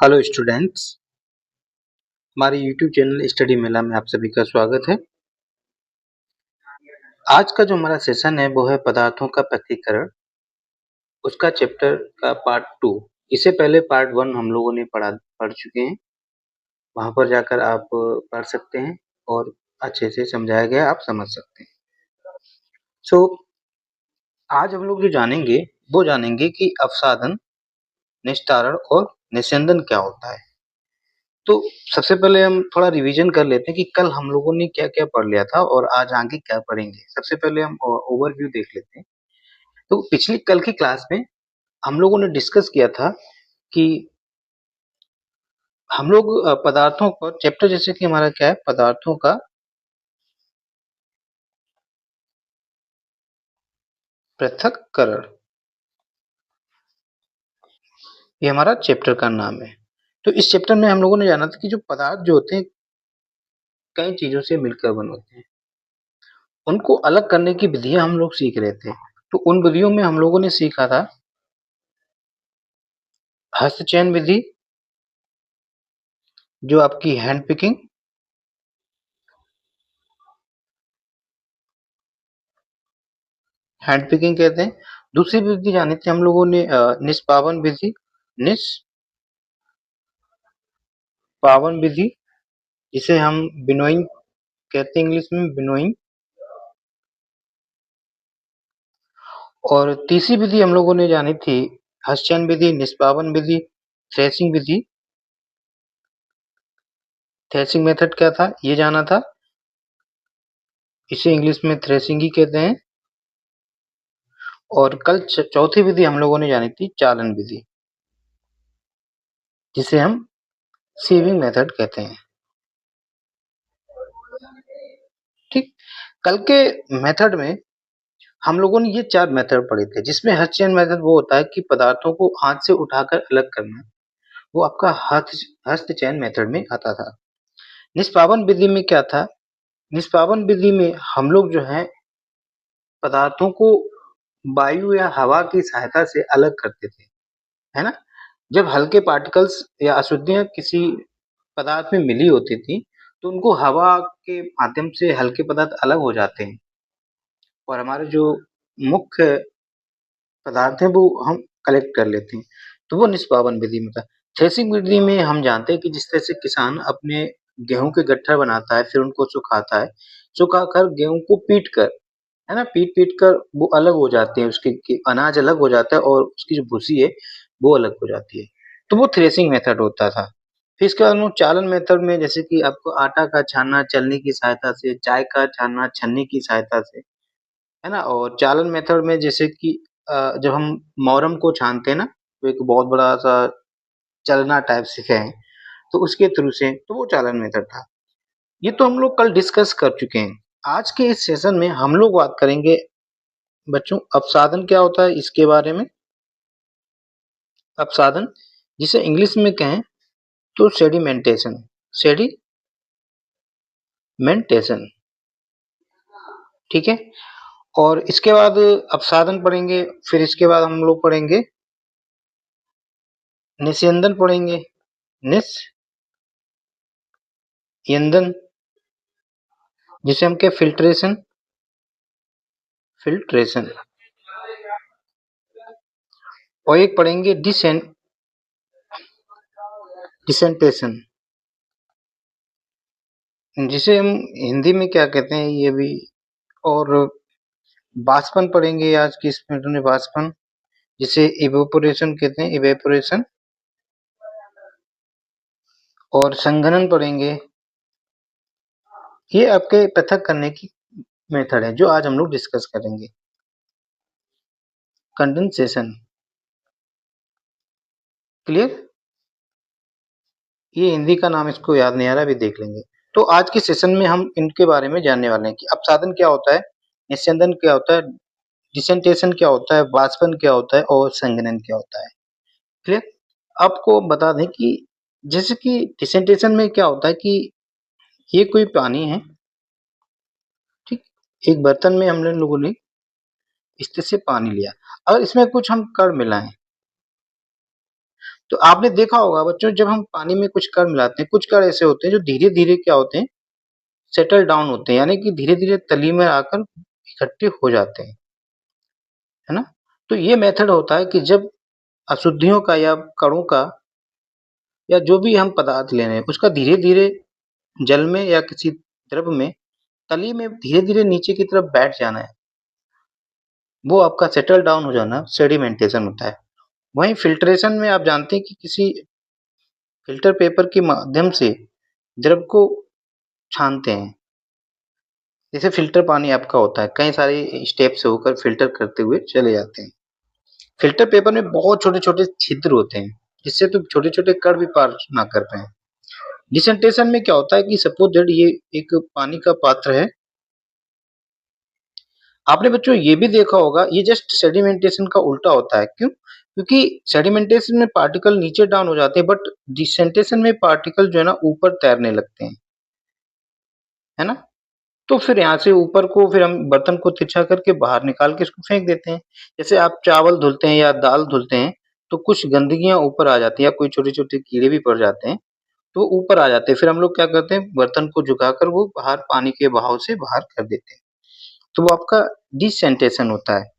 Hello students, हमारे YouTube channel study मेला में आप सभी का स्वागत है। आज का जो हमारा सेशन है वो है पदार्थों का पृथक्करण, उसका चैप्टर का पार्ट 2। इससे पहले पार्ट 1 हम लोगों ने पढ़ चुके हैं। वहां पर जाकर आप पढ़ सकते हैं और अच्छे से समझाया गया आप समझ सकते हैं। सो आज हम लोग जो जानेंगे वो जानेंगे कि अपसाधन, निस्तारण और निस्यंदन क्या होता है। तो सबसे पहले हम थोड़ा रिवीजन कर लेते हैं कि कल हम लोगों ने क्या-क्या पढ़ लिया था और आज आगे क्या पढ़ेंगे। सबसे पहले हम ओवरव्यू देख लेते हैं। तो पिछली कल की क्लास में हम लोगों ने डिस्कस किया था कि हम लोग पदार्थों पर चैप्टर जैसे कि हमारा क्या है, पदार्थों का पृथक्करण, ये हमारा चैप्टर का नाम है। तो इस चैप्टर में हम लोगों ने जाना था कि जो पदार्थ जो होते हैं कई चीजों से मिलकर बने होते हैं, उनको अलग करने की विधियां हम लोग सीख रहे थे। तो उन विधियों में हम लोगों ने सीखा था हस्तचयन विधि, जो आपकी हैंड पिकिंग, कहते हैं। दूसरी विधि जानी थी हम लोगों ने निष्पावन विधि, निष्पावन विधि, जिसे हम विनोइंग कहते हैं इंग्लिश में, विनोइंग। और तीसरी विधि हम लोगों ने जानी थी हस्तचयन विधि, निष्पावन विधि, थ्रेसिंग विधि। थ्रेसिंग मेथड क्या था ये जाना था, इसे इंग्लिश में थ्रेसिंग ही कहते हैं। और कल चौथी विधि हम लोगों ने जानी थी चालन विधि, जिसे हम सीविंग मेथड कहते हैं। ठीक, कल के मेथड में हम लोगों ने ये 4 मेथड पढ़े थे, जिसमें हस्तचयन मेथड वो होता है कि पदार्थों को हाथ से उठाकर अलग करना, वो आपका हस्तचयन मेथड में आता था। निष्पावन विधि में क्या था, निष्पावन विधि में हम लोग जो है पदार्थों को वायु या हवा की सहायता से अलग करते थे, है ना? जब हल्के पार्टिकल्स या अशुद्धियाँ किसी पदार्थ में मिली होती थी, तो उनको हवा के माध्यम से हल्के पदार्थ अलग हो जाते हैं और हमारे जो मुख्य पदार्थ हैं वो हम कलेक्ट कर लेते हैं। तो वो निष्पावन विधि में था। थ्रेसिंग विधि में हम जानते हैं कि जिस तरह से किसान अपने गेहूँ के गट्ठर बनाता है, फिर उनको सुखाता है, सुखाकर गेहूँ को पीट कर, है ना? पीट-पीट कर वो अलग हो जाते हैं, उसके के अनाज अलग हो जाता है और उसकी जो भूसी है, वो अलग हो जाती है। तो वो थ्रेसिंग मेथड होता था। फिर इसके बाद हम लोग चालन मेथड में जैसे कि आपको आटा का छानना चलनी की सहायता से, चाय का छानना छन्नी की सहायता से, है ना? और चालन मेथड में जैसे कि जब हम मोरम को छानते हैं ना, तो एक बहुत बड़ा-सा चलना टाइप से है, तो उसके थ्रू से तो वो चालन मेथड था। ये तो हम लोग कल डिस्कस कर चुके हैं। आज के इस सेशन में हम लोग बात करेंगे बच्चों अपसाधन क्या होता है इसके बारे में। अपसाधन जिसे इंग्लिश में कहें तो सेडिमेंटेशन, सेडिमेंटेशन, ठीक है? और इसके बाद अपसाधन पढ़ेंगे, फिर इसके बाद हम लोग पढ़ेंगे निस्यंदन पढ़ेंगे, निस्यंदन जिसे हम क्या फिल्ट्रेशन, फिल्ट्रेशन। और एक पढ़ेंगे डिसेंटेशन, जिसे हम हिंदी में क्या कहते हैं ये भी। और बाष्पन पढ़ेंगे आज की इस मिनट में, बाष्पन जिसे इवेपोरेशन कहते हैं, इवेपोरेशन। और संघनन पढ़ेंगे, ये आपके पृथक करने की मेथड है जो आज हम लोग डिस्कस करेंगे। Condensation, clear? ये हिंदी का नाम इसको याद नहीं आ रहा, अभी देख लेंगे। तो आज के सेशन में हम इनके बारे में जानने वाले हैं कि अपसाधन क्या होता है, निस्यंदन क्या होता है, डिसेंटेशन क्या होता है, बाष्पन क्या होता है और संघनन क्या होता है। क्लियर? आपको बता दें कि जैसे कि डिसेंटेशन में क्या होता है कि ये कोई पानी है, ठीक? एक बर्तन में हम लोगों ने इस तरह से पानी लिया, अगर इसमें कुछ हम कण मिलाएं तो आपने देखा होगा बच्चों, जब हम पानी में कुछ कण मिलाते हैं, कुछ कण ऐसे होते हैं जो धीरे-धीरे क्या होते हैं, सेटल डाउन होते हैं, यानी कि धीरे-धीरे तली में आकर इकट्ठे हो जाते हैं, है ना? तो ये मेथड होता है कि जब अशुद्धियों का या कणों का या जो भी हम पदार्थ ले रहे हैं, उसका धीरे-धीरे जल में या किसी द्रव में तली में धीरे-धीरे नीचे की तरफ बैठ जाना है, वो आपका सेटल डाउन हो जाना सेडिमेंटेशन होता है। वहीं फ़िल्ट्रेशन में आप जानते हैं कि किसी फ़िल्टर पेपर के माध्यम से द्रव को छानते हैं। जैसे फ़िल्टर पानी आपका होता है, कई सारे स्टेप से होकर फ़िल्टर करते हुए चले जाते हैं। फ़िल्टर पेपर में बहुत छोटे-छोटे छिद्र होते हैं, जिससे तो छोटे-छोटे कण भी पार ना कर पाएँ। डिसेंटेशन में क्या होता है कि सपोज़ दैट ये एक पानी का पात्र है। आपने बच्चों ये भी देखा होगा, ये जस्ट सेडिमेंटेशन का उल्टा होता है। क्यों? क्योंकि सेडिमेंटेशन में पार्टिकल नीचे डाउन हो जाते हैं, बट डिसेंटेशन में पार्टिकल जो है ना ऊपर तैरने लगते हैं, है ना? तो फिर यहाँ से ऊपर को फिर हम बर्तन को तिरछा करके बाहर निकाल के इसको फेंक देते हैं। जैसे आप चावल धुलते हैं या दाल धुलते हैं, तो कुछ गंदगियाँ ऊपर आ जाती हैं या कोई छोटे-छोटे कीड़े भी पड़ जाते हैं, तो ऊपर आ जाते हैं। फिर हम लोग क्या करते हैं, बर्तन को झुकाकर वो बाहर पानी के बहाव से बाहर कर देते हैं। तो वो आपका डिसेंटेशन होता है।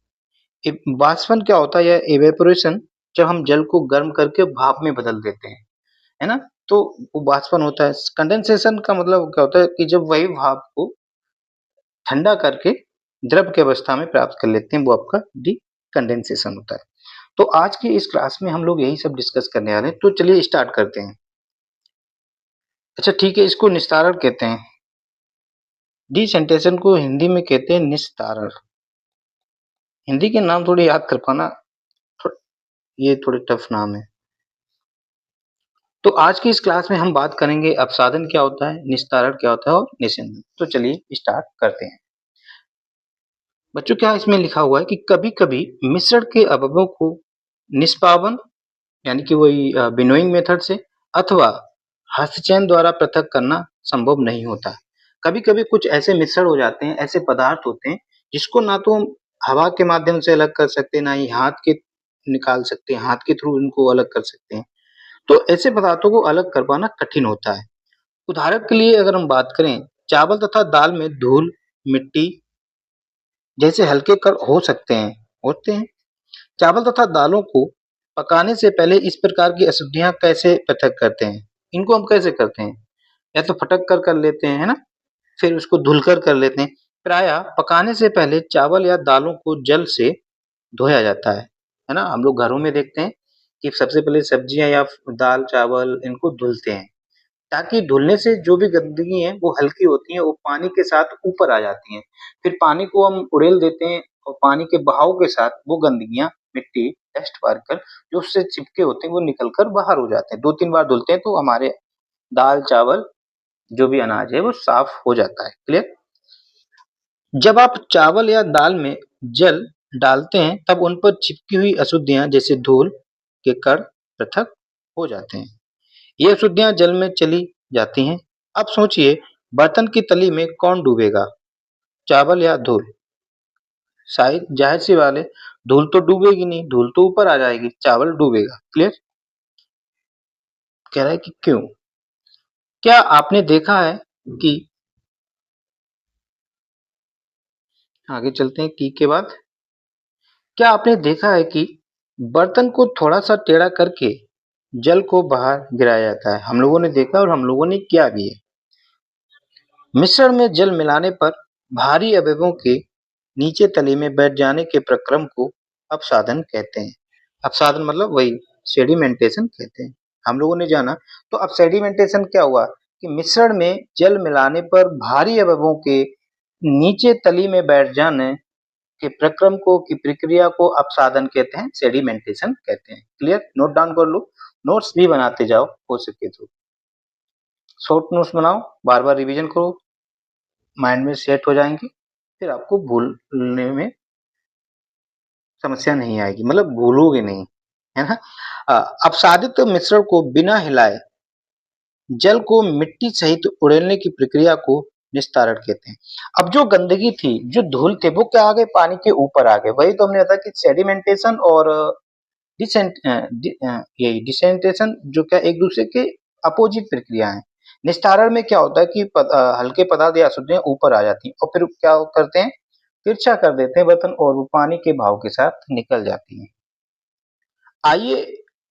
वाष्पन क्या होता है या इवेपोरेशन, जब हम जल को गर्म करके भाप में बदल देते हैं, है ना? तो वो वाष्पन होता है। कंडेंसेशन का मतलब क्या होता है कि जब वही भाप को ठंडा करके द्रव की अवस्था में प्राप्त कर लेते हैं, वो आपका डीकंडेंसेशन होता है। तो आज की इस क्लास में हम लोग यही सब डिस्कस करने वाले हैं, तो चलिए स्टार्ट करते हैं। अच्छा ठीक है, इसको निस्तारण कहते हैं। डिसेंटेशन को हिंदी में कहते हैं निस्तारण। हिंदी के नाम थोड़े याद कर पाना, थो ये थोड़े टफ नाम है। तो आज की इस क्लास में हम बात करेंगे अपसादन क्या होता है, निस्तारण क्या होता है और निस्यंदन। तो चलिए स्टार्ट करते हैं। बच्चों क्या इसमें लिखा हुआ है कि कभी-कभी मिश्रण के अवयवों को निष्पावन यानी कि वही विनोइंग मेथड से अथवा हस्तचयन द्वारा पृथक करना संभव नहीं होता। कभी-कभी कुछ ऐसे मिश्रण हो जाते हैं, ऐसे पदार्थ होते हैं, जिसको ना तो हम हवा के माध्यम से अलग कर सकते हैं, ना ही हाथ के निकाल सकते हैं, हाथ के थ्रू इनको अलग कर सकते हैं। तो ऐसे पदार्थों को अलग कर पाना कठिन होता है। उदाहरण के लिए अगर हम बात करें, चावल तथा दाल में धूल, मिट्टी जैसे हल्के कण हो सकते हैं, होते हैं। चावल तथा दालों को पकाने से पहले इस प्रकार की अशुद्धियाँ कैसे पृथक करते हैं? इनको हम कैसे करते हैं? या तो फटक कर लेते हैं, है ना? फिर उसको धुलकर कर लेते हैं। प्रायः पकाने से पहले चावल या दालों को जल से धोया जाता है ना? हम लोग घरों में देखते हैं कि सबसे पहले सब्जियाँ या दाल, चावल इनको धुलते हैं, ताकि धुलने से जो भी गंदगी है वो हल्की होती है, वो पानी के साथ ऊपर आ जाती हैं। फिर पानी को हम उड़ेल देते हैं और पानी के बहाव के साथ वो गंदगियाँ, मिट्टी, डस्ट पार्टिकल जो उससे चिपके होते हैं वो निकल कर बाहर हो जाते हैं। 2-3 बार धुलते हैं तो हमारे दाल, चावल जो भी अनाज है वो साफ हो जाता है। क्लियर? जब आप चावल या दाल में जल डालते हैं तब उन पर चिपकी हुई अशुद्धियाँ जैसे धूल के कण पृथक हो जाते हैं। ये अशुद्धियाँ जल में चली जाती हैं। अब सोचिए, बर्तन की तली में कौन डूबेगा, चावल या धूल? शायद ज़ाहिर-सी बात है, धूल तो डूबेगी नहीं, धूल तो ऊपर आ जाएगी, चावल डूबेगा। क्लियर? कह रहा है कि क्यों? क्या आपने देखा है कि आगे चलते हैं की के बाद। क्या आपने देखा है कि बर्तन को थोड़ा-सा टेढ़ा करके जल को बाहर गिराया जाता है? हम लोगों ने देखा और हम लोगों ने किया भी है। मिश्रण में जल मिलाने पर भारी अवयवों के नीचे तली में बैठ जाने के प्रक्रम को अपसादन कहते हैं। अपसादन मतलब वही सेडिमेंटेशन कहते हैं। हम लोगों ने जाना, तो अब सेडिमेंटेशन क्या हुआ कि मिश्रण में जल मिलाने पर भारी अवयवों के नीचे तली में बैठ जाने के प्रक्रम को की प्रक्रिया को अपसादन कहते हैं, सेडिमेंटेशन कहते हैं। क्लियर? नोट डाउन कर लो, नोट्स भी बनाते जाओ हो सके तो। शॉर्ट नोट्स बनाओ, बार-बार रिवीजन करो, माइंड में सेट हो जाएँगे, फिर आपको भूलने में समस्या नहीं आएगी, मतलब भूलोगे नहीं, है ना? अपसादित मिश्रण को बिना हिलाए जल को मिट्टी सहित उड़ेलने की प्रक्रिया को निस्तारण कहते हैं। अब जो गंदगी थी, जो धूल थे, वो क्या आ गए? पानी के ऊपर आ गए। वही तो हमने बताया कि सेडिमेंटेशन और यही डिसेंटेशन जो क्या एक दूसरे के अपोजिट प्रक्रिया है। निस्तारण में क्या होता है कि हल्के पदार्थ या अशुद्धियां ऊपर आ जाती हैं और फिर क्या करते हैं, तिरछा कर देते हैं बर्तन और वो पानी के भाव के साथ निकल जाती हैं। आइए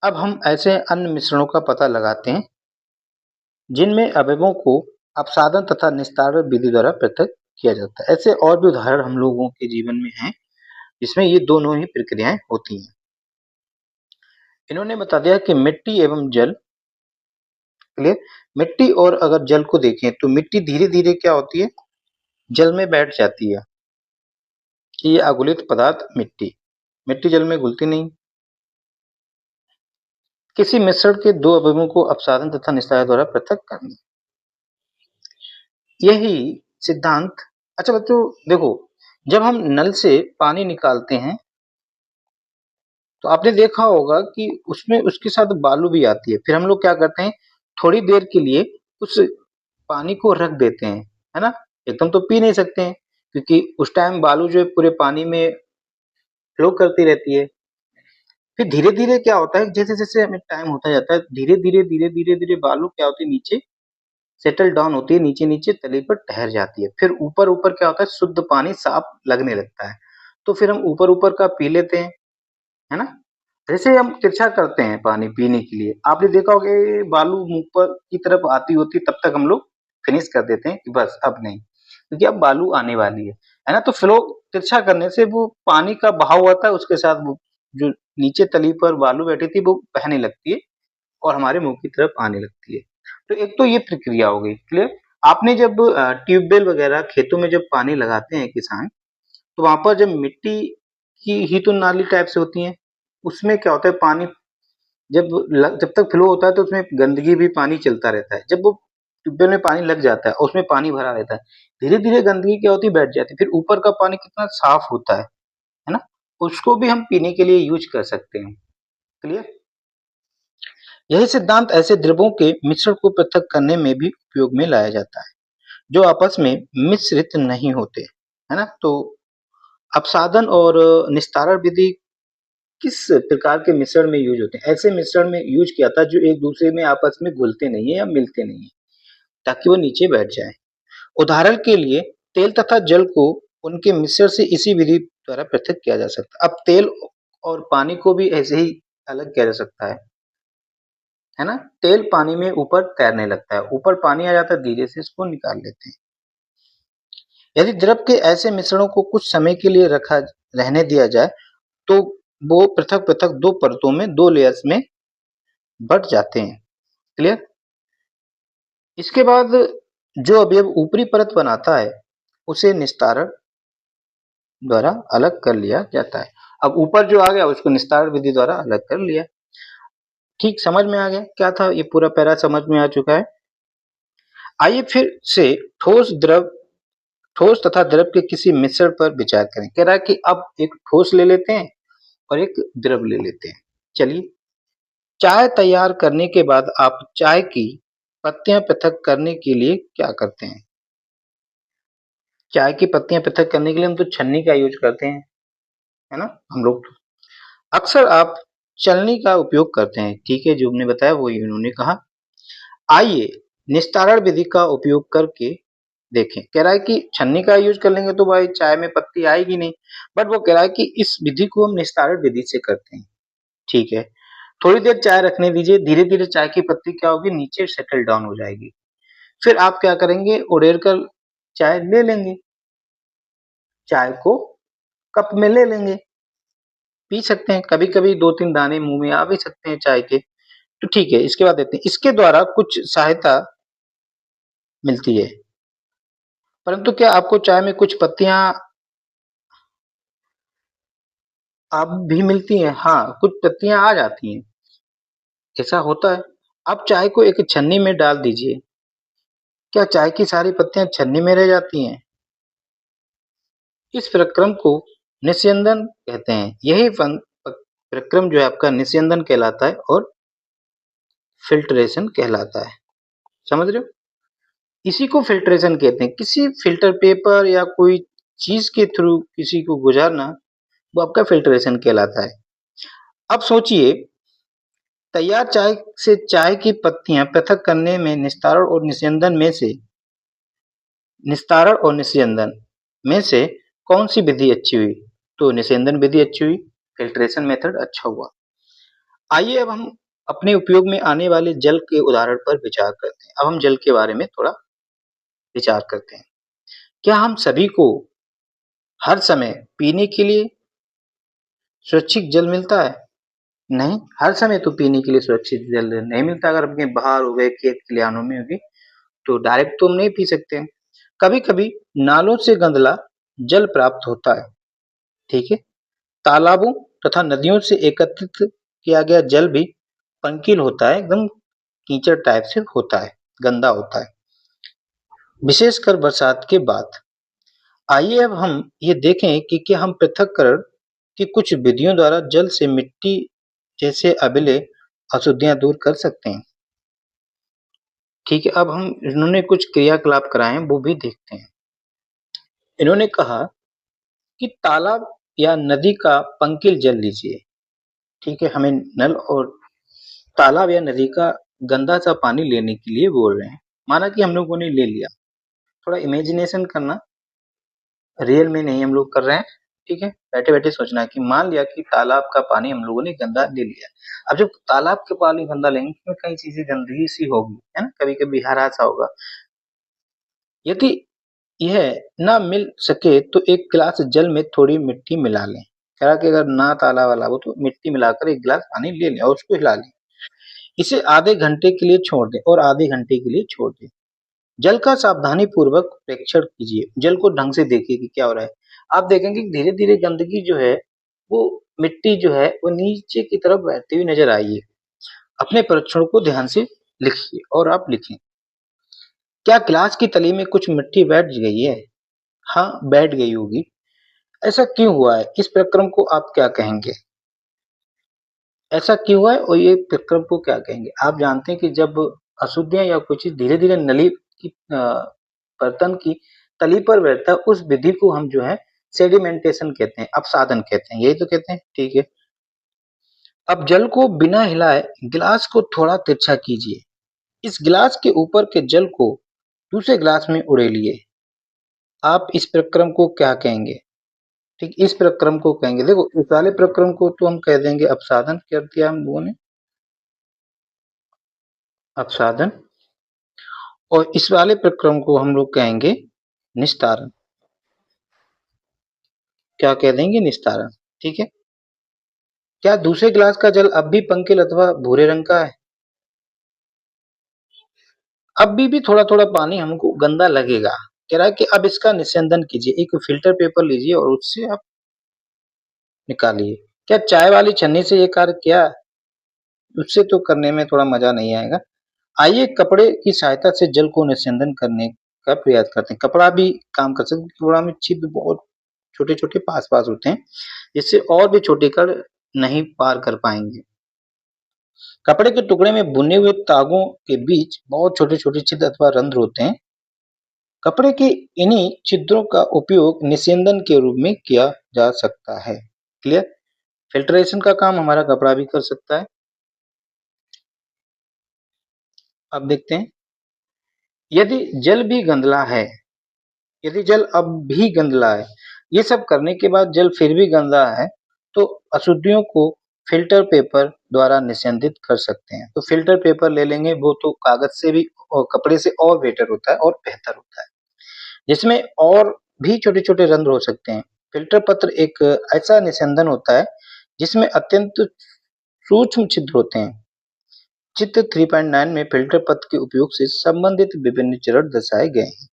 अब हम ऐसे अन्य मिश्रणों का पता लगाते हैं जिनमें अवयवों को अपसादन तथा निस्तारण विधि द्वारा पृथक किया जाता है। ऐसे और भी उदाहरण हम लोगों के जीवन में हैं जिसमें ये दोनों ही प्रक्रियाएं होती हैं। इन्होंने बता दिया कि मिट्टी एवं जल, क्लियर, मिट्टी और अगर जल को देखें तो मिट्टी धीरे धीरे क्या होती है, जल में बैठ जाती है कि ये अगुलित पदार्थ मिट्टी, मिट्टी जल में घुलती नहीं। किसी मिश्रण के दो अवयवों को अपसादन तथा निस्तारण द्वारा पृथक करना, यही सिद्धांत। अच्छा बच्चों देखो, जब हम नल से पानी निकालते हैं तो आपने देखा होगा कि उसमें उसके साथ बालू भी आती है। फिर हम लोग क्या करते हैं, थोड़ी देर के लिए उस पानी को रख देते हैं, है ना? एकदम तो पी नहीं सकते हैं क्योंकि उस टाइम बालू जो है पूरे पानी में फ्लो करती रहती है। फिर धीरे-धीरे क्या होता है, जैसे-जैसे हमें टाइम होता जाता है, धीरे-धीरे, धीरे-धीरे बालू क्या होती है, नीचे सेटल डाउन होती है, नीचे-नीचे तली पर ठहर जाती है। फिर ऊपर-ऊपर क्या होता है, शुद्ध पानी साफ लगने लगता है। तो फिर हम ऊपर-ऊपर का पी लेते हैं, है ना? जैसे हम तिरछा करते हैं पानी पीने के लिए, आपने देखा होगा ये बालू मुँह पर की तरफ आती होती है, तब तक हम लोग फिनिश कर देते हैं कि बस अब नहीं, क्योंकि अब बालू आने वाली है ना? तो फ्लो तिरछा करने से वो पानी का बहाव होता है, उसके साथ वो जो नीचे तली पर बालू बैठी थी वो बहने लगती है और हमारे मुँह की तरफ आने लगती है। तो एक तो ये प्रक्रिया हो गई, क्लियर? आपने जब ट्यूबवेल वगैरह खेतों में जब पानी लगाते हैं किसान, तो वहाँ पर जब मिट्टी की ही तो नाली टाइप से होती है, उसमें क्या होता है, पानी जब तक फ्लो होता है तो उसमें गंदगी भी पानी चलता रहता है। जब वो ट्यूबवेल में पानी लग जाता है और उसमें पानी भरा रहता है, धीरे-धीरे गंदगी क्या होती है, बैठ जाती है। फिर ऊपर का पानी कितना साफ होता है ना? उसको भी हम पीने के लिए यूज़ कर सकते हैं। क्लियर? यही सिद्धांत ऐसे द्रवों के मिश्रण को पृथक करने में भी उपयोग में लाया जाता है, जो आपस में मिश्रित नहीं होते, है ना? तो अपसादन और निस्तारण विधि किस प्रकार के मिश्रण में यूज होते हैं? ऐसे मिश्रण में यूज किया था जो एक दूसरे में आपस में घुलते नहीं है या मिलते नहीं है, ताकि वो नीचे बैठ जाए। उदाहरण के लिए तेल तथा जल को उनके मिश्रण से इसी विधि द्वारा पृथक किया जा सकता है। अब तेल और पानी को भी ऐसे ही अलग किया जा सकता है ना? तेल पानी में ऊपर तैरने लगता है, ऊपर पानी आ जाता है, धीरे से इसको निकाल लेते हैं। यदि द्रव के ऐसे मिश्रणों को कुछ समय के लिए रखा रहने दिया जाए तो वो पृथक-पृथक 2 परतों में 2 लेयर्स में बँट जाते हैं। क्लियर? इसके बाद जो अवयव ऊपरी परत बनाता है, उसे निस्तारण द्वारा अलग कर लिया जाता है। अब ऊपर जो आ गया उसको निस्तारण विधि द्वारा अलग कर लिया। ठीक समझ में आ गया? क्या था? ये पूरा पैरा समझ में आ चुका है। आइए फिर से ठोस द्रव ठोस तथा द्रव के किसी मिश्रण पर विचार करें। कह रहा है कि अब एक ठोस ले लेते हैं और एक द्रव ले लेते हैं। चलिए, चाय तैयार करने के बाद आप चाय की पत्तियां पृथक करने के लिए क्या करते हैं? चाय की पत्तियां पृथक करने के लिए हम तो छन्नी का यूज करते हैं, है ना? हम लोग अक्सर आप छलनी का उपयोग करते हैं। ठीक है, जो हमने बताया वही उन्होंने कहा। आइए निस्तारण विधि का उपयोग करके देखें। कह रहा है कि छन्नी का यूज कर लेंगे तो भाई चाय में पत्ती आएगी नहीं, बट वो कह रहा है कि इस विधि को हम निस्तारण विधि से करते हैं। ठीक है, थोड़ी देर चाय रखने दीजिए, धीरे धीरे चाय की पत्ती क्या होगी, नीचे सेटल डाउन हो जाएगी। फिर आप क्या करेंगे, उड़ेल कर चाय ले लेंगे, चाय को कप में ले लेंगे, पी सकते हैं। कभी कभी 2-3 दाने मुंह में आ भी सकते हैं चाय के, तो ठीक है। इसके बाद देखते हैं, इसके द्वारा कुछ सहायता मिलती है, परंतु क्या आपको चाय में कुछ पत्तियां अब भी मिलती हैं? हाँ, कुछ पत्तियां आ जाती हैं, ऐसा होता है। अब चाय को एक छन्नी में डाल दीजिए, क्या चाय की सारी पत्तियां छन्नी में रह जाती हैं? इस प्रक्रम को निस्यंदन कहते हैं। यही प्रक्रम जो है आपका निस्यंदन कहलाता है और फिल्ट्रेशन कहलाता है। समझ रहे हो? इसी को फिल्ट्रेशन कहते हैं। किसी फिल्टर पेपर या कोई चीज के थ्रू किसी को गुजारना, वो आपका फिल्ट्रेशन कहलाता है। अब सोचिए, तैयार चाय से चाय की पत्तियां पृथक करने में निस्तारण और निस्यंदन में से कौन सी विधि अच्छी हुई? तो निस्यंदन विधि अच्छी हुई, फिल्ट्रेशन मेथड अच्छा हुआ। आइए अब हम अपने उपयोग में आने वाले जल के उदाहरण पर विचार करते हैं। अब हम जल के बारे में थोड़ा विचार करते हैं। क्या हम सभी को हर समय पीने के लिए सुरक्षित जल मिलता है? नहीं, हर समय तो पीने के लिए सुरक्षित जल नहीं मिलता। अगर अपने बाहर हो गए, खेत खलिहानों में हो गए, तो डायरेक्ट तो हम नहीं पी सकते हैं। कभी-कभी नालों से गंदला जल प्राप्त होता है, ठीक है? तालाबों तथा नदियों से एकत्रित किया गया जल भी पंकिल होता है, एकदम कीचड़ टाइप से होता है, गंदा होता है, विशेषकर बरसात के बाद। आइए अब हम ये देखें कि क्या हम पृथक्करण की कुछ विधियों द्वारा जल से मिट्टी जैसे अम्लीय अशुद्धियां दूर कर सकते हैं। ठीक है, अब हम इन्होंने कुछ क्रियाकलाप कराए हैं, वो भी देखते हैं। इन्होंने कहा कि तालाब या नदी का पंकिल जल लीजिए। ठीक है, हमें नल और तालाब या नदी का गंदा सा पानी लेने के लिए बोल रहे हैं। माना कि हम लोगों ने ले लिया, थोड़ा इमेजिनेशन करना, रियल में नहीं हम लोग कर रहे हैं, ठीक है? बैठे-बैठे सोचना है कि मान लिया कि तालाब का पानी हम लोगों ने गंदा ले लिया। अब जब तालाब के पानी गंदा लेंगे, उसमें कई चीज़ें गंदगी सी होगी, है ना? कभी-कभी हरा-सा होगा। यदि यह ना मिल सके तो एक गिलास जल में थोड़ी मिट्टी मिला लें। कह रहा कि अगर ना ताला वाला हो तो मिट्टी मिलाकर एक गिलास पानी ले लें और उसको हिला लें। इसे आधे घंटे के लिए छोड़ दें और आधे घंटे के लिए छोड़ दें। जल का सावधानीपूर्वक प्रेक्षण कीजिए, जल को ढंग से देखिए कि क्या हो रहा है। आप देखेंगे कि धीरे-धीरे गंदगी जो है, वो मिट्टी जो है, वो नीचे की तरफ बहती हुई नज़र आई है। अपने परीक्षण को ध्यान से लिखिए और आप लिखें, क्या गिलास की तली में कुछ मिट्टी बैठ गई है? हाँ, बैठ गई होगी। ऐसा क्यों हुआ है? इस प्रक्रम को आप क्या कहेंगे? ऐसा क्यों हुआ है और ये प्रक्रम को क्या कहेंगे? आप जानते हैं कि जब अशुद्धियाँ या कोई चीज़ धीरे-धीरे नली की बर्तन की तली पर बैठता है, उस विधि को हम जो है सेडिमेंटेशन कहते हैं, अपसादन कहते हैं, यही तो कहते हैं, ठीक है। अब जल को बिना हिलाए गिलास को थोड़ा तिरछा कीजिए। इस गिलास के ऊपर के जल को दूसरे गिलास में उड़ेलिए। आप इस प्रक्रम को क्या कहेंगे? ठीक, इस प्रक्रम को कहेंगे, देखो इस वाले प्रक्रम को तो हम कह देंगे अपसादन कर दिया हम लोगों ने, अपसादन। और इस वाले प्रक्रम को हम लोग कहेंगे निस्तारण। क्या कह देंगे? निस्तारण, ठीक है। क्या दूसरे गिलास का जल अब भी पंकिल अथवा भूरे रंग का है? अब भी थोड़ा-थोड़ा पानी हमको गंदा लगेगा। कह रहा है कि अब इसका निस्यंदन कीजिए, एक फ़िल्टर पेपर लीजिए और उससे आप निकालिए। क्या चाय वाली छन्नी से ये कार्य किया? उससे तो करने में थोड़ा मज़ा नहीं आएगा। आइए कपड़े की सहायता से जल को निस्यंदन करने का प्रयास करते हैं। कपड़ा भी काम कर सकता है, कपड़ा में छिद्र बहुत छोटे-छोटे पास-पास होते हैं, जिससे और भी छोटे कण नहीं पार कर पाएँगे। कपड़े के टुकड़े में बुने हुए तागों के बीच बहुत छोटे-छोटे छिद्र अथवा रंध्र होते हैं। कपड़े के इन्हीं छिद्रों का उपयोग निस्यंदन के रूप में किया जा सकता है। क्लियर? फिल्ट्रेशन का काम हमारा कपड़ा भी कर सकता है। अब देखते हैं, यदि जल भी गंदला है, यदि जल अब भी गंदला है, ये सब करने के बाद जल फिर भी गंदा है, तो अशुद्धियों को फ़िल्टर पेपर द्वारा निस्यंदित कर सकते हैं। तो फ़िल्टर पेपर ले लेंगे, वो तो कागज़ से भी और कपड़े से और बेटर होता है और बेहतर होता है, जिसमें और भी छोटे-छोटे रंध्र हो सकते हैं। फ़िल्टर पत्र एक ऐसा निस्यंदन होता है, जिसमें अत्यंत सूक्ष्म छिद्र होते हैं। चित्र 3.9 में फ़िल्टर पत्र के उपयोग से संबंधित विभिन्न चरण दर्शाए गए हैं।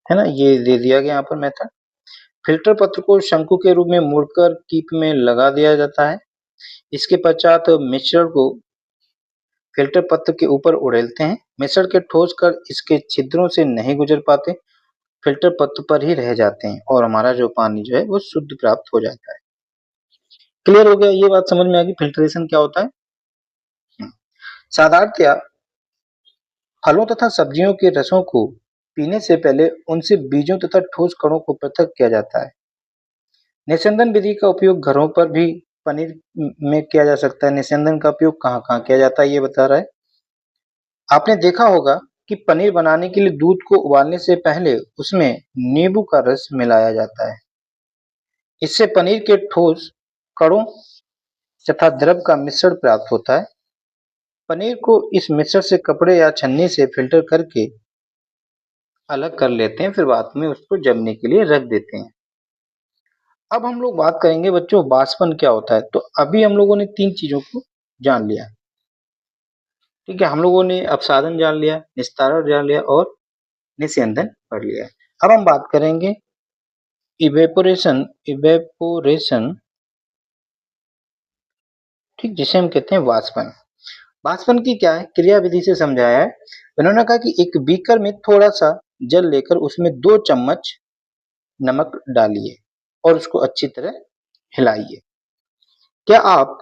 है ना? ये दे दिया गया यहाँ पर मेथड। फ़िल्टर पत्र को शंकु के रूप में मोड़कर टिप में लगा दिया जाता है। इसके पश्चात मिश्रण को फ़िल्टर पत्र के ऊपर उड़ेलते हैं। मिश्रण के ठोस कण इसके छिद्रों से नहीं गुजर पाते, फ़िल्टर पत्र पर ही रह जाते हैं और हमारा जो पानी जो है वो शुद्ध प्राप्त हो जाता है। क्लियर हो गया? ये बात समझ में आ गई फ़िल्ट्रेशन क्या होता है? हुँ। साधारणतया फलों तथा सब्जियों के रसों को पीने से पहले उनसे बीजों तथा ठोस कणों को पृथक किया जाता है। निस्यंदन विधि का उपयोग घरों पर भी पनीर में किया जा सकता है, निस्यंदन का उपयोग कहाँ-कहाँ किया जाता है ये बता रहा है। आपने देखा होगा कि पनीर बनाने के लिए दूध को उबालने से पहले उसमें नींबू का रस मिलाया जाता है। इससे पनीर के ठोस कणों तथा द्रव का मिश्रण प्राप्त होता है। पनीर को इस मिश्रण से कपड़े या छन्नी से फिल्टर करके अलग कर लेते हैं, फिर बाद में उसको जमने के लिए रख देते हैं। अब हम लोग बात करेंगे बच्चों बाष्पन क्या होता है। तो अभी हम लोगों ने 3 चीज़ों को जान लिया। ठीक है, हम लोगों ने अपसादन जान लिया, निस्तारण जान लिया और निस्यंदन पढ़ लिया। अब हम बात करेंगे इवेपोरेशन इवेपोरेशन ठीक जिसे हम कहते हैं वाष्पन। वाष्पन की क्या है क्रिया विधि से समझाया है। उन्होंने कहा कि एक बीकर में थोड़ा सा जल लेकर उसमें 2 चम्मच नमक डालिए और उसको अच्छी तरह हिलाइए। क्या आप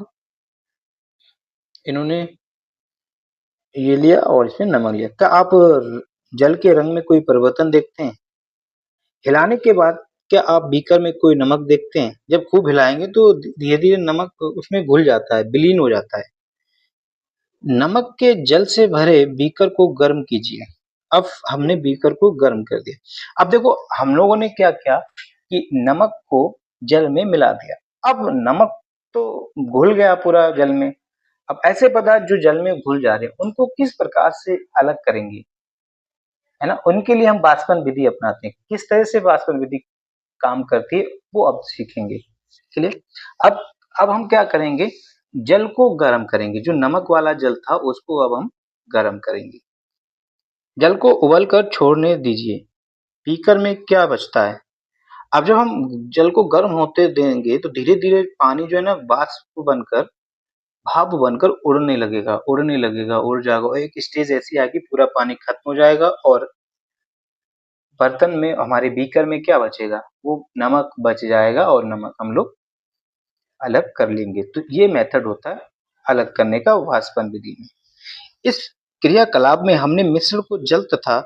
इन्होंने ये लिया और इसमें नमक लिया, क्या आप जल के रंग में कोई परिवर्तन देखते हैं? हिलाने के बाद क्या आप बीकर में कोई नमक देखते हैं? जब खूब हिलाएंगे तो धीरे धीरे नमक उसमें घुल जाता है, विलीन हो जाता है। नमक के जल से भरे बीकर को गर्म कीजिए। अब हमने बीकर को गर्म कर दिया। अब देखो हम लोगों ने क्या किया कि नमक को जल में मिला दिया। अब नमक तो घुल गया पूरा जल में। अब ऐसे पदार्थ जो जल में घुल जा रहे हैं उनको किस प्रकार से अलग करेंगे, है ना? उनके लिए हम बाष्पन विधि अपनाते हैं। किस तरह से बाष्पन विधि काम करती है वो अब सीखेंगे। चलिए अब अब हम क्या करेंगे, जल को गर्म करेंगे। जो नमक वाला जल था उसको अब हम गर्म करेंगे। जल को उबल कर छोड़ने दीजिए। बीकर में क्या बचता है? अब जब हम जल को गर्म होते देंगे तो धीरे धीरे पानी जो है ना वाष्प बनकर भाप बनकर उड़ने लगेगा, उड़ जाएगा और एक स्टेज ऐसी आएगी पूरा पानी खत्म हो जाएगा और बर्तन में हमारे बीकर में क्या बचेगा, वो नमक बच जाएगा और नमक हम लोग अलग कर लेंगे। तो ये मेथड होता है अलग करने का वाष्पन विधि में। इस क्रियाकलाप में हमने मिश्रण को जल तथा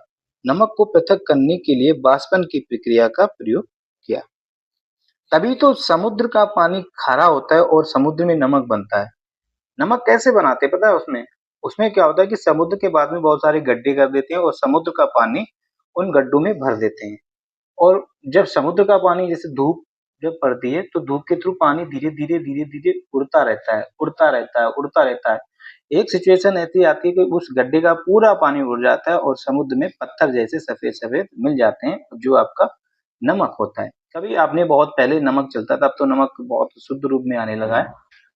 नमक को पृथक करने के लिए वाष्पन की प्रक्रिया का प्रयोग किया। तभी तो समुद्र का पानी खारा होता है और समुद्र में नमक बनता है। नमक कैसे बनाते हैं पता है उसमें? उसमें क्या होता है कि समुद्र के बाद में बहुत सारे गड्ढे कर देते हैं और समुद्र का पानी उन गड्ढों में भर देते हैं। और जब समुद्र का पानी जैसे धूप जब पड़ती है तो धूप के थ्रू पानी धीरे-धीरे उड़ता रहता है, उड़ता रहता है, उड़ता रहता है। एक सिचुएशन ऐसी आती है कि उस गड्ढे का पूरा पानी उड़ जाता है और समुद्र में पत्थर जैसे सफेद-सफेद मिल जाते हैं जो आपका नमक होता है। कभी आपने बहुत पहले नमक चलता था, अब तो नमक बहुत शुद्ध रूप में आने लगा है।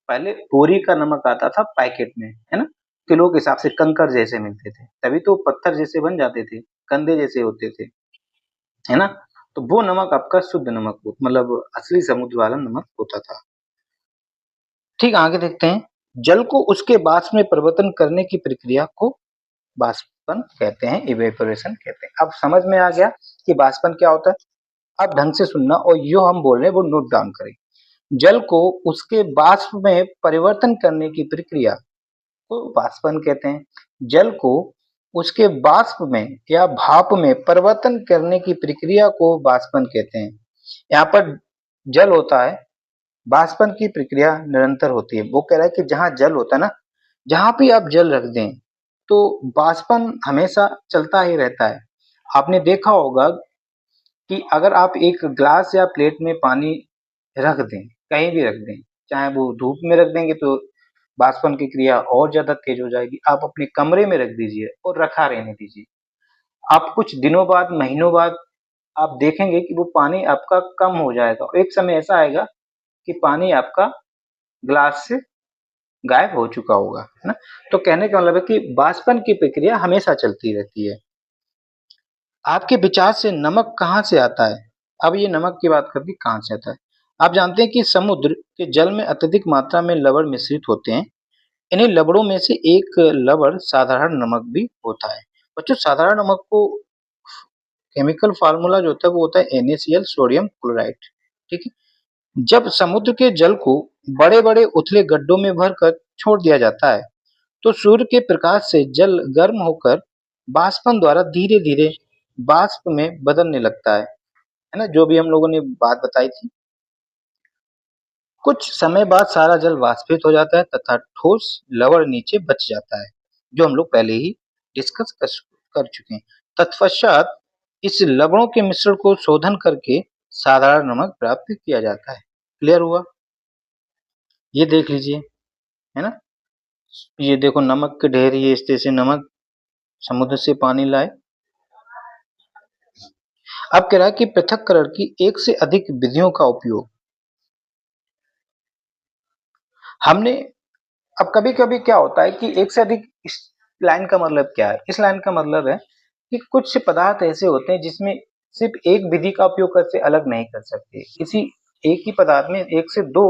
पहले बोरी का नमक आता था पैकेट में, है ना? किलो के हिसाब से कंकड़ जैसे मिलते थे, तभी तो पत्थर जैसे बन जाते थे, कंधे जैसे होते थे, है ना? तो वो नमक आपका शुद्ध नमक हो मतलब असली समुद्र वाला नमक होता था। ठीक आगे देखते हैं, जल को उसके वाष्प में परिवर्तन करने की प्रक्रिया को वाष्पन कहते हैं, इवेपोरेशन कहते हैं। अब समझ में आ गया कि वाष्पन क्या होता है? अब ढंग से सुनना और जो हम बोल रहे हैं वो नोट डाउन करें। जल को उसके वाष्प में परिवर्तन करने की प्रक्रिया को वाष्पन कहते हैं। जल को उसके वाष्प में या भाप में परिवर्तन करने की प्रक्रिया को वाष्पन कहते हैं। यहाँ पर जल होता है, वाष्पन की प्रक्रिया निरंतर होती है। वो कह रहा है कि जहाँ जल होता है ना, जहाँ भी आप जल रख दें, तो वाष्पन हमेशा चलता ही रहता है। आपने देखा होगा कि अगर आप एक ग्लास या प्लेट में पानी रख दें, कहीं भी रख दें, चाहे वो धूप में रख देंगे तो वाष्पन की क्रिया और ज़्यादा तेज़ हो जाएगी। आप अपने कमरे में रख दीजिए और रखा रहने दीजिए। आप कुछ दिनों बाद, महीनों बाद आप देखेंगे कि वो पानी आपका कम हो जाएगा। एक समय ऐसा आएगा कि पानी आपका ग्लास से गायब हो चुका होगा, है ना? तो कहने का मतलब है कि वाष्पन की प्रक्रिया हमेशा चलती रहती है। आपके विचार से नमक कहाँ से आता है? अब ये नमक की बात करते हैं कहाँ से आता है। आप जानते हैं कि समुद्र के जल में अत्यधिक मात्रा में लवण मिश्रित होते हैं। इन्हीं लवणों में से एक लवण साधारण नमक भी होता है। बच्चों साधारण नमक को केमिकल फार्मूला जो होता है वो होता है NaCl सोडियम क्लोराइड, ठीक है? जब समुद्र के जल को बड़े-बड़े उथले गड्ढों में भरकर छोड़ दिया जाता है, तो सूर्य के प्रकाश से जल गर्म होकर बाष्पन द्वारा धीरे-धीरे वाष्प में बदलने लगता है ना? जो भी हम लोगों ने बात बताई थी। कुछ समय बाद सारा जल वाष्पित हो जाता है तथा ठोस लवण नीचे बच जाता है, जो हम लोग पहले ही डिस्कस कर चुके हैं। तत्पश्चात इस लवणों के मिश्रण को शोधन करके साधारण नमक प्राप्त किया जाता है। क्लियर हुआ? ये देख लीजिए, है ना? ये देखो नमक के ढेर, ये इस तरह से नमक समुद्र से पानी लाए। अब कह रहा है कि पृथक्करण की एक से अधिक विधियों का उपयोग हमने। अब कभी-कभी क्या होता है कि एक से अधिक, इस लाइन का मतलब क्या है? इस लाइन का मतलब है कि कुछ पदार्थ ऐसे होते हैं जिसमें सिर्फ एक विधि का उपयोग करके अलग नहीं कर सकते। किसी एक ही पदार्थ में एक से दो,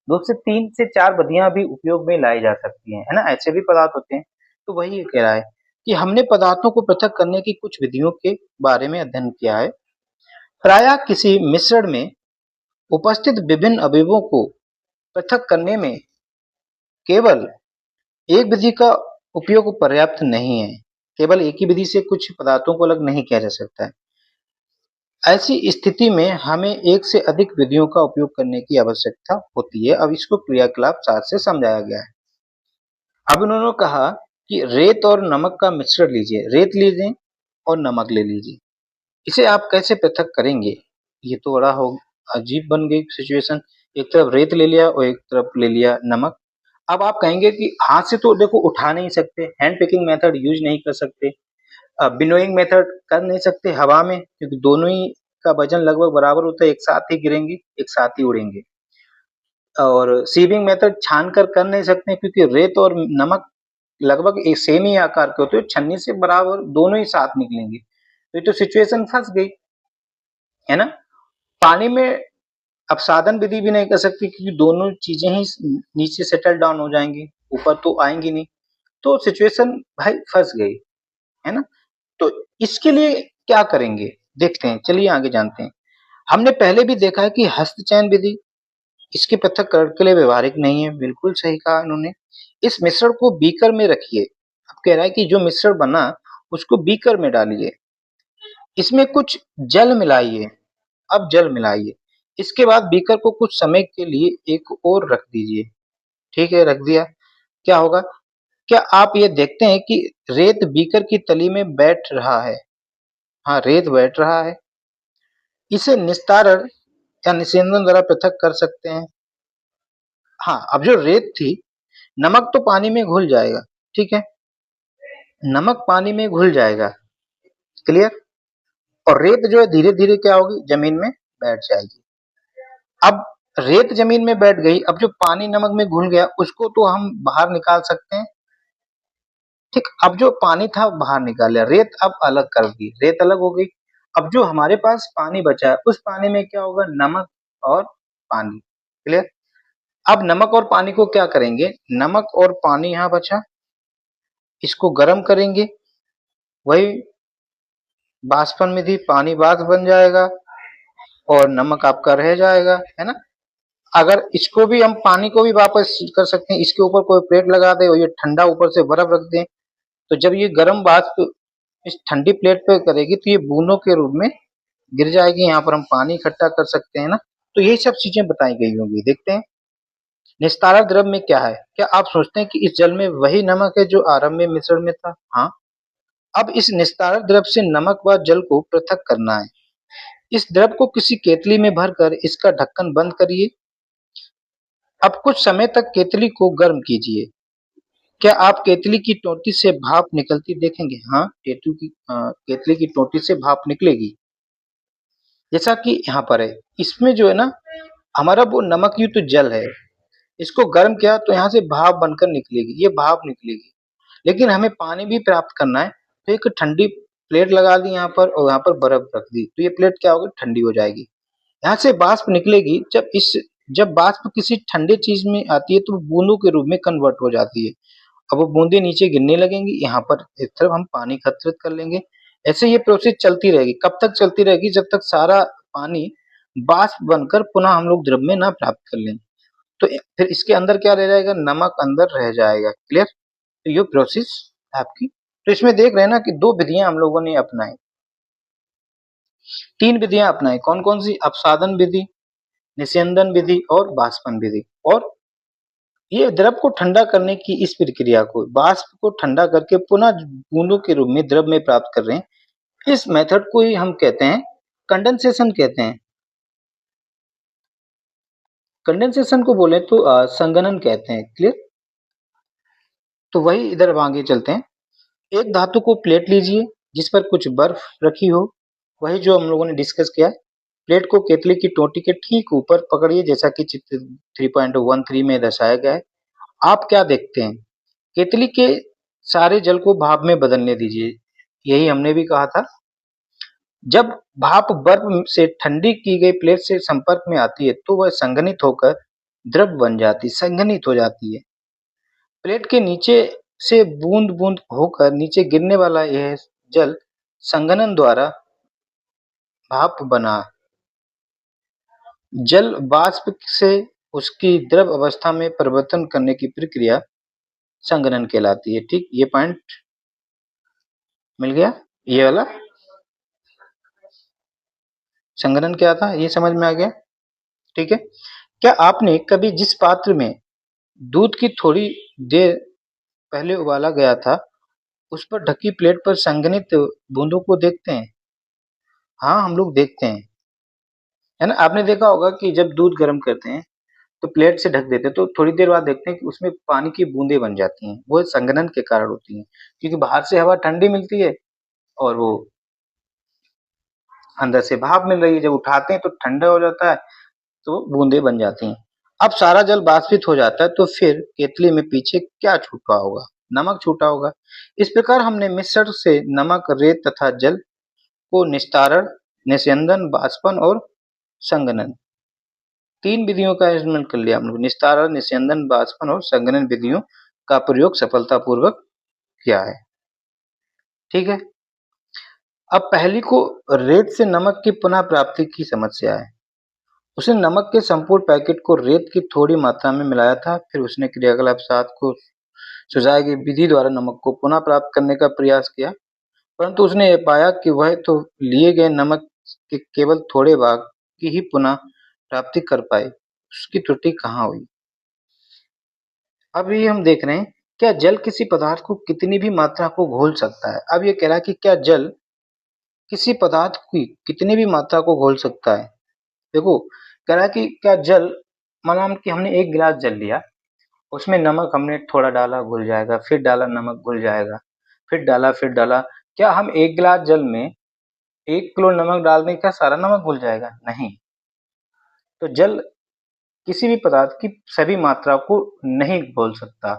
दो से तीन से चार विधियां भी उपयोग में लाई जा सकती हैं, है ना? ऐसे भी पदार्थ होते हैं। तो वही ये कह रहा है कि हमने पदार्थों को पृथक करने की कुछ विधियों के बारे में अध्ययन किया है। प्रायः किसी मिश्रण में उपस्थित विभिन्न अवयवों को पृथक करने में केवल एक विधि का उपयोग पर्याप्त नहीं है। केवल एक ही विधि से कुछ पदार्थों को अलग नहीं किया जा सकता है। ऐसी स्थिति में हमें एक से अधिक विधियों का उपयोग करने की आवश्यकता होती है। अब इसको क्रियाकलाप 7 से समझाया गया है। अब उन्होंने कहा कि रेत और नमक का मिश्रण लीजिए, रेत लीजिए और नमक ले लीजिए। इसे आप कैसे पृथक करेंगे? ये तो बड़ा हो अजीब बन गई सिचुएशन। एक तरफ रेत ले लिया और एक तरफ ले लिया नमक। अब आप कहेंगे कि हाथ से तो देखो उठा नहीं सकते, हैंड पिकिंग मेथड यूज नहीं कर सकते, विनोइंग मेथड कर नहीं सकते हवा में, क्योंकि दोनों ही का वजन लगभग बराबर होता है, एक साथ ही गिरेंगे, एक साथ ही उड़ेंगे। और सीविंग मेथड छान कर नहीं सकते, क्योंकि रेत और नमक लगभग एक सेम ही आकार के होते हैं, छन्नी से बराबर दोनों ही साथ निकलेंगे। तो ये तो सिचुएशन फंस गई, है ना? पानी में अपसादन विधि भी नहीं कर सकती, क्योंकि दोनों चीजें ही नीचे सेटल डाउन हो जाएंगी, ऊपर तो आएंगी नहीं। तो सिचुएशन भाई फंस गई, है ना? तो इसके लिए क्या करेंगे, देखते हैं, चलिए आगे जानते हैं। हमने पहले भी देखा है कि हस्तचयन विधि इसके पृथक्करण के लिए व्यवहारिक नहीं है। बिल्कुल सही कहा इन्होंने। इस मिश्रण को बीकर में रखिए। अब कह रहा है कि जो मिश्रण बना उसको बीकर में डालिए, इसमें कुछ जल मिलाइए। अब जल मिलाइए, इसके बाद बीकर को कुछ समय के लिए एक ओर रख दीजिए। ठीक है, रख दिया। क्या होगा? क्या आप ये देखते हैं कि रेत बीकर की तली में बैठ रहा है? हाँ, रेत बैठ रहा है। इसे निस्तारण या निस्यंदन द्वारा पृथक कर सकते हैं। हाँ, अब जो रेत थी, नमक तो पानी में घुल जाएगा, ठीक है? नमक पानी में घुल जाएगा, क्लियर? और रेत जो है धीरे-धीरे क्या होगी? जमीन में बैठ जाएगी। अब रेत जमीन में बैठ गई, अब जो पानी नमक में घुल गया उसको तो हम बाहर निकाल सकते हैं, ठीक? अब जो पानी था बाहर निकाल लिया, रेत अब अलग कर दी, रेत अलग हो गई। अब जो हमारे पास पानी बचा है, उस पानी में क्या होगा? नमक और पानी, क्लियर? अब नमक और पानी को क्या करेंगे? नमक और पानी यहाँ बचा, इसको गर्म करेंगे, वही बाष्पन विधि, पानी वाष्प बन जाएगा और नमक आपका रह जाएगा, है ना? अगर इसको भी हम पानी को भी वापस कर सकते हैं, इसके ऊपर कोई प्लेट लगा दें और ये ठंडा ऊपर से बर्फ रख दें, तो जब ये गर्म वाष्प इस ठंडी प्लेट पे करेगी तो ये बूंदों के रूप में गिर जाएगी। यहाँ पर हम पानी इकट्ठा कर सकते हैं ना। तो यही सब चीजें बताई गई होंगी, देखते हैं। निस्तारण द्रव में क्या है? क्या आप सोचते हैं कि इस जल में वही नमक है जो आरंभ में मिश्रण में था? हाँ। अब इस निस्तारण द्रव से नमक व जल को पृथक करना है। इस द्रव को किसी केतली में भरकर इसका ढक्कन बंद करिए। अब कुछ समय तक केतली को गर्म कीजिए। क्या आप केतली की टोंटी से भाप निकलती देखेंगे? हाँ, केतली की टोंटी से भाप निकलेगी, जैसा कि यहाँ पर है। इसमें जो है ना, हमारा वो नमक युक्त जल है, इसको गर्म किया तो यहाँ से भाप बनकर निकलेगी, ये भाप निकलेगी। लेकिन हमें पानी भी प्राप्त करना है, तो एक ठंडी प्लेट लगा दी यहाँ पर और यहाँ पर बर्फ रख दी, तो ये प्लेट क्या होगी? ठंडी हो जाएगी। यहाँ से वाष्प निकलेगी। जब वाष्प किसी ठंडे चीज में आती है तो बूंदों के रूप में कन्वर्ट हो जाती है। अब वो बूंदे नीचे गिरने लगेंगी, यहाँ पर एक तरफ हम पानी एकत्रित कर लेंगे। ऐसे ये प्रोसेस चलती रहेगी। कब तक चलती रहेगी? जब तक सारा पानी वाष्प बनकर पुनः हम लोग द्रव में ना प्राप्त कर लें। तो फिर इसके अंदर क्या रह जाएगा? नमक अंदर रह जाएगा, क्लियर? तो ये प्रोसेस आपकी। तो इसमें देख रहे हैं ना कि दो विधियां हम लोगों ने अपनाई, तीन विधियां अपनाई। कौन कौन सी? अपसादन विधि, निस्यंदन विधि और बाष्पन विधि। और ये द्रव को ठंडा करने की इस प्रक्रिया को, वाष्प को ठंडा करके पुनः बूंदों के रूप में द्रव में प्राप्त कर रहे हैं, इस मेथड को ही हम कहते हैं कंडेंसेशन कहते हैं। कंडेंसेशन को बोले तो संघनन कहते हैं। क्लियर? तो वही इधर अब आगे चलते हैं। एक धातु को प्लेट लीजिए जिस पर कुछ बर्फ रखी हो, वही जो हम लोगों ने डिस्कस किया है। प्लेट को केतली की टोटी के ठीक ऊपर पकड़िए, जैसा कि चित्र 3.13 में दर्शाया गया है। आप क्या देखते हैं? केतली के सारे जल को भाप में बदलने दीजिए। यही हमने भी कहा था। जब भाप बर्फ से ठंडी की गई प्लेट से संपर्क में आती है तो वह संघनित होकर द्रव बन जाती, संघनित हो जाती है। प्लेट के नीचे से बूंद बूंद होकर नीचे गिरने वाला यह जल संघनन द्वारा भाप बना जल वाष्प से उसकी द्रव अवस्था में परिवर्तन करने की प्रक्रिया संघनन कहलाती है। ठीक, ये पॉइंट मिल गया। ये वाला संघनन क्या था ये समझ में आ गया। ठीक है। क्या आपने कभी जिस पात्र में दूध की थोड़ी देर पहले उबाला गया था उस पर ढकी प्लेट पर संघनित बूंदों को देखते हैं? हाँ, हम लोग देखते हैं, है ना। आपने देखा होगा कि जब दूध गर्म करते हैं तो प्लेट से ढक देते हैं, तो थोड़ी देर बाद देखते हैं कि उसमें पानी की बूंदें बन जाती हैं। वो संघनन के कारण होती हैं, क्योंकि बाहर से हवा ठंडी मिलती है और वो अंदर से भाप मिल रही है। जब उठाते हैं तो ठंडा हो जाता है, तो बूंदें बन जाती हैं। अब सारा जल वाष्पित हो जाता है, तो फिर केतली में पीछे क्या छूटा होगा? नमक छूटा होगा। इस प्रकार हमने मिश्रण से नमक, रेत तथा जल को निस्तारण, निस्यंदन, बाष्पन और संघनन, 3 विधियों का इस्तेमाल कर लिया हम लोग। निस्तारण, निस्यंदन, बाष्पन और संघनन विधियों का प्रयोग सफलतापूर्वक किया है। ठीक है। अब पहली को रेत से नमक की पुनः प्राप्ति की समस्या है। उसने नमक के संपूर्ण पैकेट को रेत की थोड़ी मात्रा में मिलाया था। फिर उसने क्रियाकलाप 7 को सुझाई गई विधि द्वारा नमक को पुनः प्राप्त करने का प्रयास किया, परंतु उसने यह पाया कि वह तो लिए गए नमक के केवल थोड़े भाग की ही पुनः प्राप्ति कर पाए। उसकी त्रुटि कहाँ हुई? अब ये हम देख रहे हैं, क्या जल किसी पदार्थ को कितनी भी मात्रा को घोल सकता है? अब ये कह रहा है कि क्या जल किसी पदार्थ की कितनी भी मात्रा को घोल सकता है? देखो, कह रहा है कि क्या जल, माना कि हमने 1 गिलास जल लिया, उसमें नमक हमने थोड़ा डाला घुल जाएगा, फिर डाला नमक घुल जाएगा, फिर डाला। क्या हम 1 गिलास जल में 1 किलो नमक डाल दें, क्या सारा नमक घुल जाएगा? नहीं। तो जल किसी भी पदार्थ की सभी मात्रा को नहीं घोल सकता।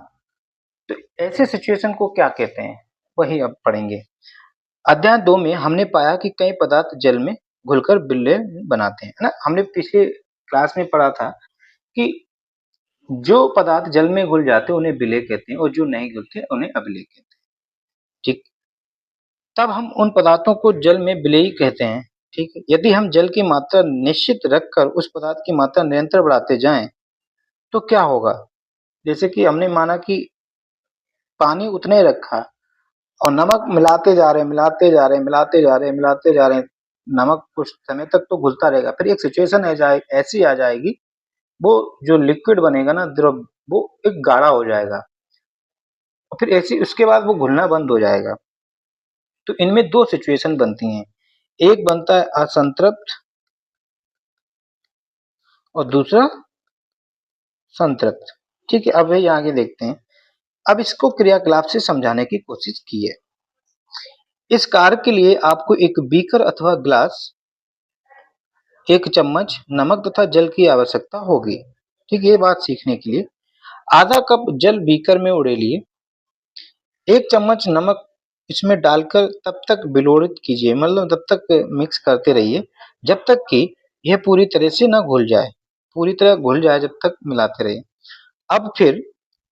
तो ऐसे सिचुएशन को क्या कहते हैं, वही अब पढ़ेंगे। अध्याय 2 में हमने पाया कि कई पदार्थ जल में घुलकर बिल्ले बनाते हैं, है ना। हमने पिछले क्लास में पढ़ा था कि जो पदार्थ जल में घुल जाते हैं उन्हें विलेय कहते हैं और जो नहीं घुलते उन्हें अविलेय कहते हैं। ठीक। तब हम उन पदार्थों को जल में विलेयी कहते हैं। ठीक है। यदि हम जल की मात्रा निश्चित रखकर उस पदार्थ की मात्रा निरंतर बढ़ाते जाएं तो क्या होगा? जैसे कि हमने माना कि पानी उतना ही रखा और नमक मिलाते जा रहे हैं, मिलाते जा रहे हैं, मिलाते जा रहे हैं, मिलाते जा रहे हैं। नमक कुछ समय तक तो घुलता रहेगा, फिर एक सिचुएशन ऐसी आ जाएगी, वो जो लिक्विड बनेगा ना, द्रव, वो एक गाढ़ा हो जाएगा और फिर ऐसी उसके बाद वो घुलना बंद हो जाएगा। तो इनमें 2 सिचुएशन बनती हैं, एक बनता है असंतृप्त और दूसरा संतृप्त। ठीक है। अब वही आगे देखते हैं। अब इसको क्रियाकलाप से समझाने की कोशिश की है। इस कार्य के लिए आपको एक बीकर अथवा ग्लास, 1 चम्मच नमक तथा जल की आवश्यकता होगी। ठीक, ये बात सीखने के लिए आधा कप जल बीकर में उड़ेलिए, 1 चम्मच नमक इसमें डालकर तब तक बिलोड़ित कीजिए, मतलब तब तक मिक्स करते रहिए जब तक कि यह पूरी तरह से ना घुल जाए, पूरी तरह घुल जाए जब तक मिलाते रहिए। अब फिर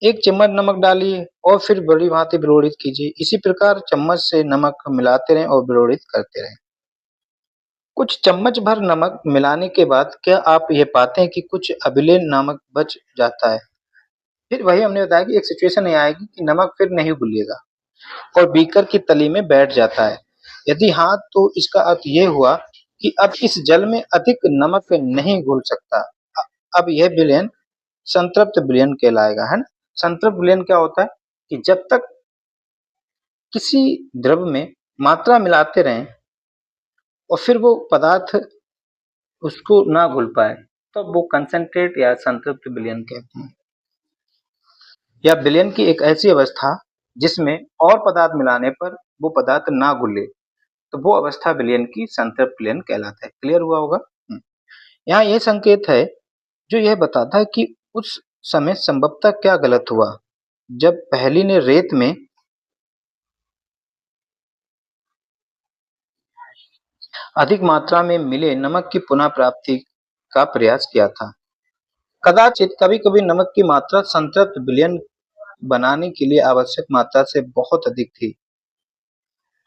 1 चम्मच नमक डालिए और फिर बड़ी भांति बिलोड़ित कीजिए। इसी प्रकार चम्मच से नमक मिलाते रहें और बिलोड़ित करते रहें। कुछ चम्मच भर नमक मिलाने के बाद क्या आप ये पाते हैं कि कुछ अविलेय नमक बच जाता है? फिर वही हमने बताया कि एक सिचुएशन ये आएगी कि नमक फिर नहीं घुलेगा और बीकर की तली में बैठ जाता है। यदि हाँ, तो इसका अर्थ ये हुआ कि अब इस जल में अधिक नमक नहीं घुल सकता। अब यह विलयन संतृप्त विलयन कहलाएगा, है ना। संतृप्त विलयन क्या होता है कि जब तक किसी द्रव में मात्रा मिलाते रहें और फिर वो पदार्थ उसको ना घुल पाए, तो वो कंसंट्रेट या संतृप्त विलयन कहते हैं। या विलयन की एक ऐसी अवस्था जिसमें और पदार्थ मिलाने पर वो पदार्थ ना घुले, तो वो अवस्था विलयन की संतृप्त विलयन कहलाता है। क्लियर हुआ होगा। यहाँ ये संकेत है जो यह बताता है कि उस समय संभवतः क्या गलत हुआ जब पहेली ने रेत में अधिक मात्रा में मिले नमक की पुनः प्राप्ति का प्रयास किया था। कदाचित कभी-कभी नमक की मात्रा संतृप्त विलयन बनाने के लिए आवश्यक मात्रा से बहुत अधिक थी।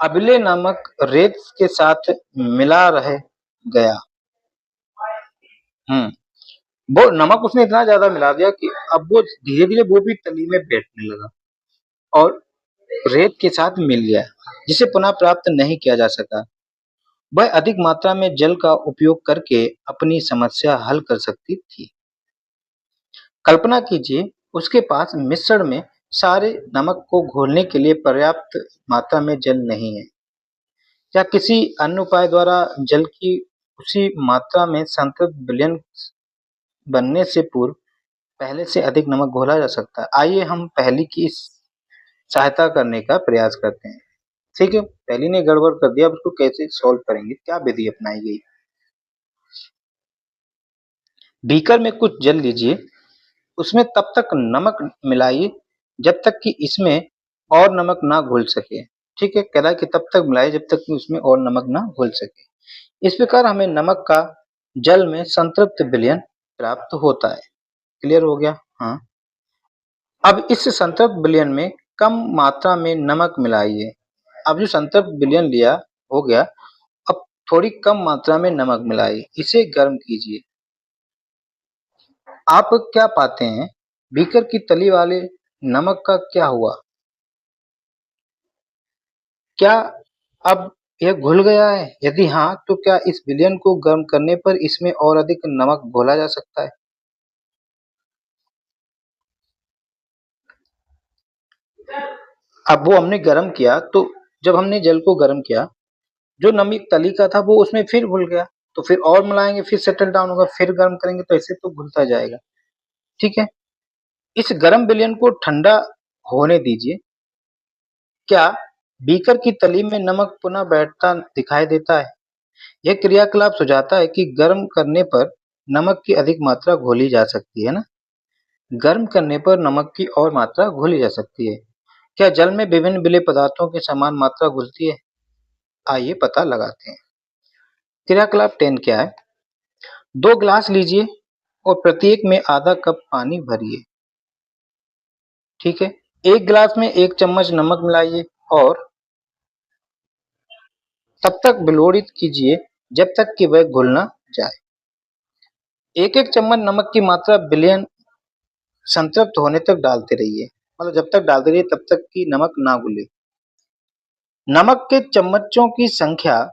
अम्लीय नमक रेत के साथ मिला रह गया। वो नमक उसने इतना ज्यादा मिला दिया कि अब वो धीरे-धीरे वो भी तली में बैठने लगा और रेत के साथ मिल गया, जिसे पुनः प्राप्त नहीं किया जा सका। वह अधिक मात्रा में जल का उपयोग करके अपनी समस्या हल कर सकती थी। कल्पना कीजिए उसके पास मिश्रण में सारे नमक को घोलने के लिए पर्याप्त मात्रा में जल नहीं है, या किसी अन्य उपाय द्वारा जल की उसी मात्रा में संतृप्त विलयन बनने से पूर्व पहले से अधिक नमक घोला जा सकता है। आइए हम पहेली की सहायता करने का प्रयास करते हैं। ठीक है, पहेली ने गड़बड़ कर दिया, अब उसको कैसे सॉल्व करेंगे, क्या विधि अपनाई गई। बीकर में कुछ जल लीजिए, उसमें तब तक नमक मिलाइए जब तक कि इसमें और नमक ना घुल सके। ठीक है, कह रहा है कि तब तक मिलाइए जब तक कि उसमें और नमक ना घुल सके। इस प्रकार हमें नमक का जल में संतृप्त विलयन प्राप्त होता है। क्लियर हो गया। हाँ, अब इस संतृप्त विलयन में कम मात्रा में नमक मिलाइए। अब जो संतृप्त विलयन लिया हो गया, अब थोड़ी कम मात्रा में नमक मिलाइए, इसे गर्म कीजिए। आप क्या पाते हैं, बीकर की तली वाले नमक का क्या हुआ? क्या अब यह घुल गया है? यदि हाँ, तो क्या इस विलयन को गर्म करने पर इसमें और अधिक नमक घोला जा सकता है? अब वो हमने गर्म किया, तो जब हमने जल को गर्म किया, जो नमक तली का था वो उसमें फिर घुल गया, तो फिर और मिलाएंगे, फिर सेटल डाउन होगा, फिर गर्म करेंगे तो ऐसे तो घुलता जाएगा। ठीक है, इस गर्म विलयन को ठंडा होने दीजिए। क्या बीकर की तली में नमक पुनः बैठता दिखाई देता है? यह क्रियाकलाप सुझाता है कि गर्म करने पर नमक की अधिक मात्रा घोली जा सकती है ना। गर्म करने पर नमक की और मात्रा घोली जा सकती है। क्या जल में विभिन्न विलेय पदार्थों की समान मात्रा घुलती है? आइए पता लगाते हैं। क्रियाकलाप 10 क्या है? 2 ग्लास लीजिए और प्रत्येक में आधा कप पानी भरिए। ठीक है, एक गिलास में 1 चम्मच नमक मिलाइए और तब तक विलोड़ित कीजिए जब तक कि वह घुल न जाए। एक-एक चम्मच नमक की मात्रा विलयन संतृप्त होने तक डालते रहिए, मतलब जब तक डालते रहिए तब तक कि नमक ना घुले। नमक के चम्मचों की संख्या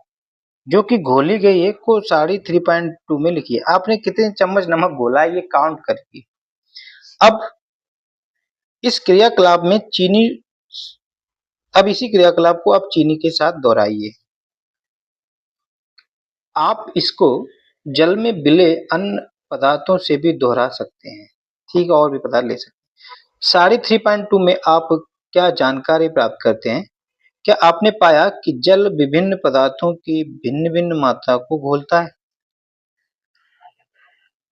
जो कि घोली गई है को साड़ी 3.2 में लिखिए। आपने कितने चम्मच नमक घोला है ये काउंट करके। अब इस क्रियाकलाप में चीनी अब इसी क्रियाकलाप को आप चीनी के साथ दोहराइए। आप इसको जल में मिले अन्य पदार्थों से भी दोहरा सकते हैं। ठीक है, और भी पदार्थ ले सकते हैं। साड़ी 3.2 में आप क्या जानकारी प्राप्त करते हैं? क्या आपने पाया कि जल विभिन्न पदार्थों की भिन्न-भिन्न मात्रा को घोलता है?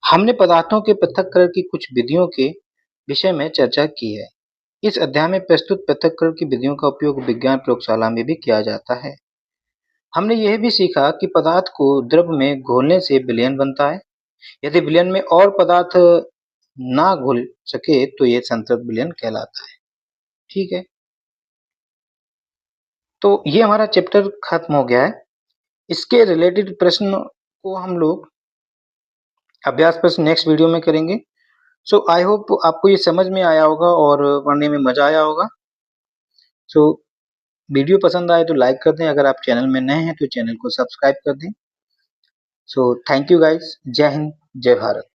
हमने पदार्थों के पृथक्करण की कुछ विधियों के विषय में चर्चा की है। इस अध्याय में प्रस्तुत पृथक्करण की विधियों का उपयोग विज्ञान प्रयोगशाला में भी किया जाता है। हमने यह भी सीखा कि पदार्थ को द्रव में घोलने से विलयन बनता है। यदि विलयन में और पदार्थ ना घुल सके तो ये संतृप्त विलयन कहलाता है। ठीक है, तो ये हमारा चैप्टर खत्म हो गया है। इसके रिलेटेड प्रश्न को हम लोग अभ्यास प्रश्न नेक्स्ट वीडियो में करेंगे। सो आई होप आपको ये समझ में आया होगा और पढ़ने में मजा आया होगा। सो वीडियो पसंद आए तो लाइक कर दें, अगर आप चैनल में नए हैं तो चैनल को सब्सक्राइब कर दें। सो थैंक यू गाइस, जय हिंद, जय भारत।